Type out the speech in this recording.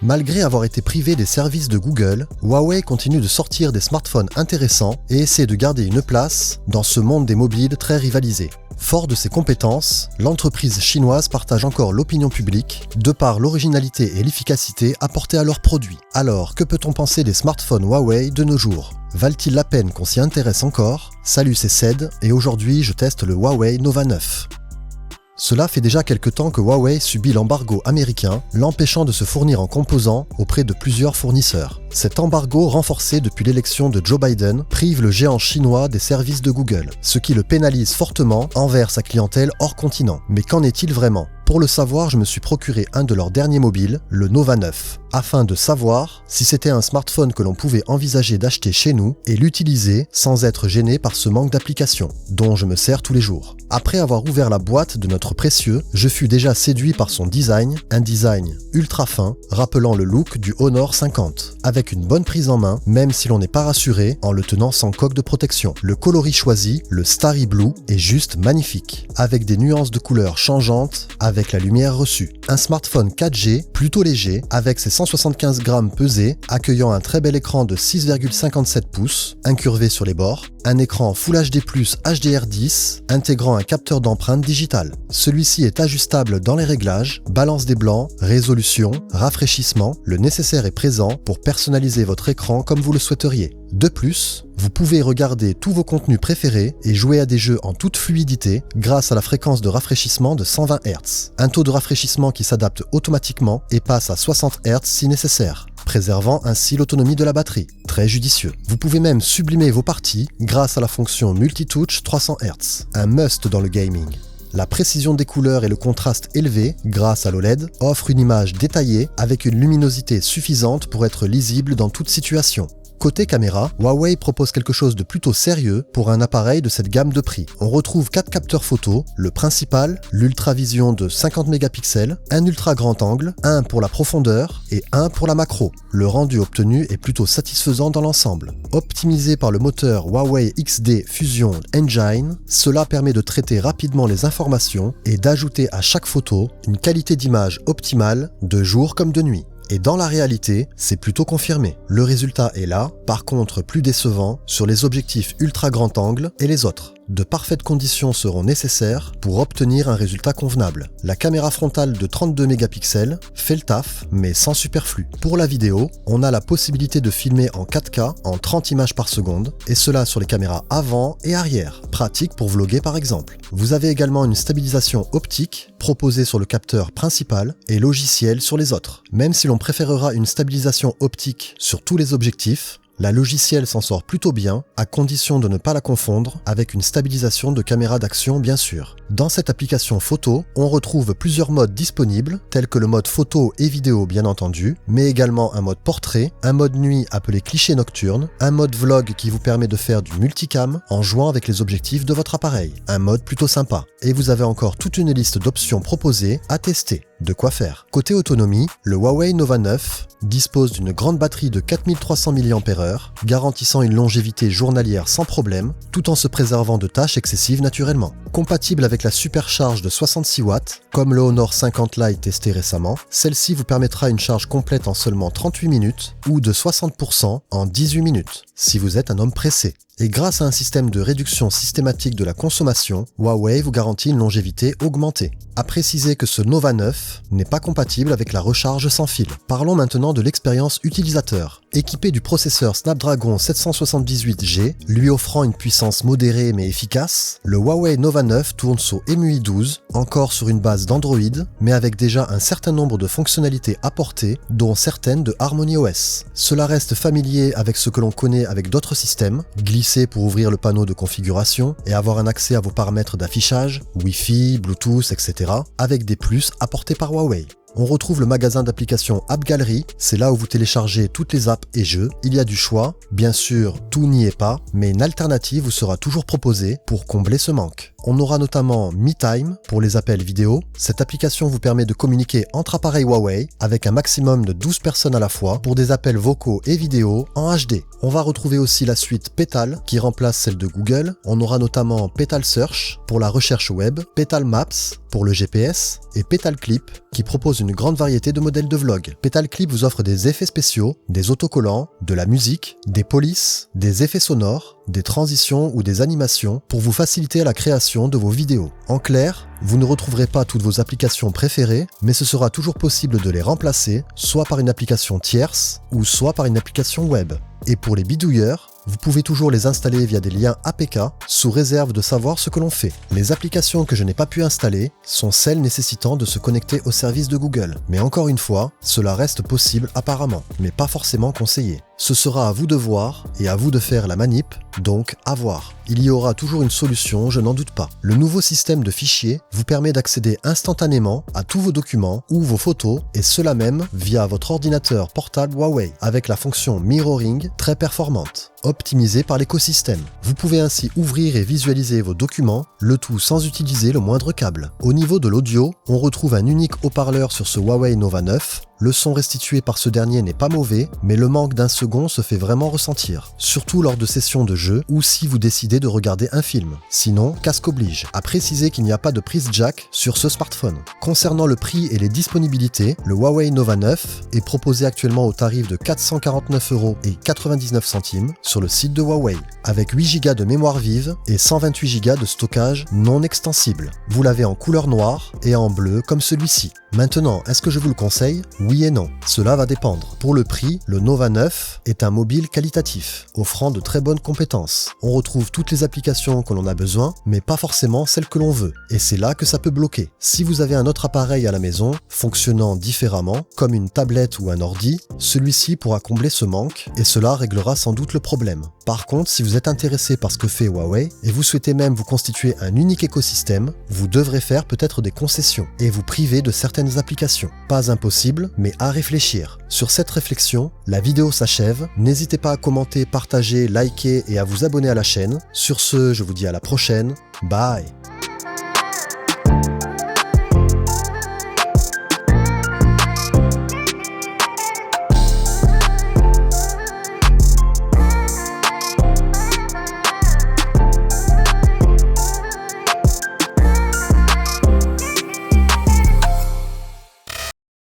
Malgré avoir été privé des services de Google, Huawei continue de sortir des smartphones intéressants et essaie de garder une place dans ce monde des mobiles très rivalisé. Fort de ses compétences, l'entreprise chinoise partage encore l'opinion publique de par l'originalité et l'efficacité apportées à leurs produits. Alors, que peut-on penser des smartphones Huawei de nos jours? Valent-ils la peine qu'on s'y intéresse encore? Salut, c'est Ced et aujourd'hui je teste le Huawei Nova 9. Cela fait déjà quelque temps que Huawei subit l'embargo américain, l'empêchant de se fournir en composants auprès de plusieurs fournisseurs. Cet embargo, renforcé depuis l'élection de Joe Biden, prive le géant chinois des services de Google, ce qui le pénalise fortement envers sa clientèle hors continent. Mais qu'en est-il vraiment? Pour le savoir, je me suis procuré un de leurs derniers mobiles, le Nova 9, afin de savoir si c'était un smartphone que l'on pouvait envisager d'acheter chez nous et l'utiliser sans être gêné par ce manque d'applications, dont je me sers tous les jours. Après avoir ouvert la boîte de notre précieux, je fus déjà séduit par son design, un design ultra fin, rappelant le look du Honor 50, avec une bonne prise en main, même si l'on n'est pas rassuré en le tenant sans coque de protection. Le coloris choisi, le Starry Blue, est juste magnifique, avec des nuances de couleurs changeantes, avec la lumière reçue. Un smartphone 4G, plutôt léger, avec ses 175 grammes pesés, accueillant un très bel écran de 6,57 pouces, incurvé sur les bords, un écran Full HD+, HDR10, intégrant un capteur d'empreinte digitale. Celui-ci est ajustable dans les réglages, balance des blancs, résolution, rafraîchissement, le nécessaire est présent pour personnaliser votre écran comme vous le souhaiteriez. De plus, vous pouvez regarder tous vos contenus préférés et jouer à des jeux en toute fluidité grâce à la fréquence de rafraîchissement de 120 Hz. Un taux de rafraîchissement qui s'adapte automatiquement et passe à 60 Hz si nécessaire, préservant ainsi l'autonomie de la batterie. Très judicieux. Vous pouvez même sublimer vos parties grâce à la fonction Multitouch 300 Hz, un must dans le gaming. La précision des couleurs et le contraste élevé, grâce à l'OLED, offrent une image détaillée avec une luminosité suffisante pour être lisible dans toute situation. Côté caméra, Huawei propose quelque chose de plutôt sérieux pour un appareil de cette gamme de prix. On retrouve 4 capteurs photo, le principal, l'Ultra Vision de 50 mégapixels, un ultra grand angle, un pour la profondeur et un pour la macro. Le rendu obtenu est plutôt satisfaisant dans l'ensemble. Optimisé par le moteur Huawei XD Fusion Engine, cela permet de traiter rapidement les informations et d'ajouter à chaque photo une qualité d'image optimale de jour comme de nuit. Et dans la réalité, c'est plutôt confirmé. Le résultat est là, par contre plus décevant sur les objectifs ultra grand angle et les autres. De parfaites conditions seront nécessaires pour obtenir un résultat convenable. La caméra frontale de 32 mégapixels fait le taf, mais sans superflu. Pour la vidéo, on a la possibilité de filmer en 4K en 30 images par seconde, et cela sur les caméras avant et arrière. Pratique pour vlogger par exemple. Vous avez également une stabilisation optique proposée sur le capteur principal et logiciel sur les autres. Même si l'on préférera une stabilisation optique sur tous les objectifs, la logicielle s'en sort plutôt bien, à condition de ne pas la confondre avec une stabilisation de caméra d'action bien sûr. Dans cette application photo, on retrouve plusieurs modes disponibles, tels que le mode photo et vidéo bien entendu, mais également un mode portrait, un mode nuit appelé cliché nocturne, un mode vlog qui vous permet de faire du multicam en jouant avec les objectifs de votre appareil. Un mode plutôt sympa. Et vous avez encore toute une liste d'options proposées à tester. De quoi faire. Côté autonomie, le Huawei Nova 9 dispose d'une grande batterie de 4300 mAh, garantissant une longévité journalière sans problème, tout en se préservant de tâches excessives naturellement. Compatible avec la supercharge de 66 watts, comme le Honor 50 Lite testé récemment, celle-ci vous permettra une charge complète en seulement 38 minutes ou de 60% en 18 minutes, si vous êtes un homme pressé. Et grâce à un système de réduction systématique de la consommation, Huawei vous garantit une longévité augmentée. À préciser que ce Nova 9 n'est pas compatible avec la recharge sans fil. Parlons maintenant de l'expérience utilisateur. Équipé du processeur Snapdragon 778G, lui offrant une puissance modérée mais efficace, le Huawei Nova 9 tourne sous EMUI 12, encore sur une base d'Android, mais avec déjà un certain nombre de fonctionnalités apportées, dont certaines de HarmonyOS. Cela reste familier avec ce que l'on connaît avec d'autres systèmes, glisser pour ouvrir le panneau de configuration et avoir un accès à vos paramètres d'affichage, Wi-Fi, Bluetooth, etc., avec des plus apportés par Huawei. On retrouve le magasin d'applications App Gallery, c'est là où vous téléchargez toutes les apps et jeux. Il y a du choix, bien sûr tout n'y est pas, mais une alternative vous sera toujours proposée pour combler ce manque. On aura notamment MeTime pour les appels vidéo. Cette application vous permet de communiquer entre appareils Huawei avec un maximum de 12 personnes à la fois pour des appels vocaux et vidéo en HD. On va retrouver aussi la suite Petal qui remplace celle de Google. On aura notamment Petal Search pour la recherche web, Petal Maps pour le GPS et Petal Clip qui propose une grande variété de modèles de vlog. Petal Clip vous offre des effets spéciaux, des autocollants, de la musique, des polices, des effets sonores, des transitions ou des animations pour vous faciliter la création de vos vidéos. En clair, vous ne retrouverez pas toutes vos applications préférées, mais ce sera toujours possible de les remplacer, soit par une application tierce, ou soit par une application web. Et pour les bidouilleurs, vous pouvez toujours les installer via des liens APK, sous réserve de savoir ce que l'on fait. Les applications que je n'ai pas pu installer sont celles nécessitant de se connecter au service de Google. Mais encore une fois, cela reste possible apparemment, mais pas forcément conseillé. Ce sera à vous de voir et à vous de faire la manip, donc à voir. Il y aura toujours une solution, je n'en doute pas. Le nouveau système de fichiers vous permet d'accéder instantanément à tous vos documents ou vos photos, et cela même via votre ordinateur portable Huawei, avec la fonction mirroring très performante, optimisée par l'écosystème. Vous pouvez ainsi ouvrir et visualiser vos documents, le tout sans utiliser le moindre câble. Au niveau de l'audio, on retrouve un unique haut-parleur sur ce Huawei Nova 9. Le son restitué par ce dernier n'est pas mauvais, mais le manque d'un second se fait vraiment ressentir, surtout lors de sessions de jeu ou si vous décidez de regarder un film. Sinon, casque oblige. À préciser qu'il n'y a pas de prise jack sur ce smartphone. Concernant le prix et les disponibilités, le Huawei Nova 9 est proposé actuellement au tarif de 449,99 € sur le site de Huawei, avec 8 Go de mémoire vive et 128 Go de stockage non extensible. Vous l'avez en couleur noire et en bleu comme celui-ci. Maintenant, est-ce que je vous le conseille ? Oui et non, cela va dépendre. Pour le prix, le Nova 9 est un mobile qualitatif, offrant de très bonnes compétences. On retrouve toutes les applications que l'on a besoin, mais pas forcément celles que l'on veut. Et c'est là que ça peut bloquer. Si vous avez un autre appareil à la maison, fonctionnant différemment, comme une tablette ou un ordi, celui-ci pourra combler ce manque, et cela réglera sans doute le problème. Par contre, si vous êtes intéressé par ce que fait Huawei, et vous souhaitez même vous constituer un unique écosystème, vous devrez faire peut-être des concessions, et vous priver de certaines applications. Pas impossible, mais à réfléchir. Sur cette réflexion, la vidéo s'achève. N'hésitez pas à commenter, partager, liker et à vous abonner à la chaîne. Sur ce, je vous dis à la prochaine. Bye!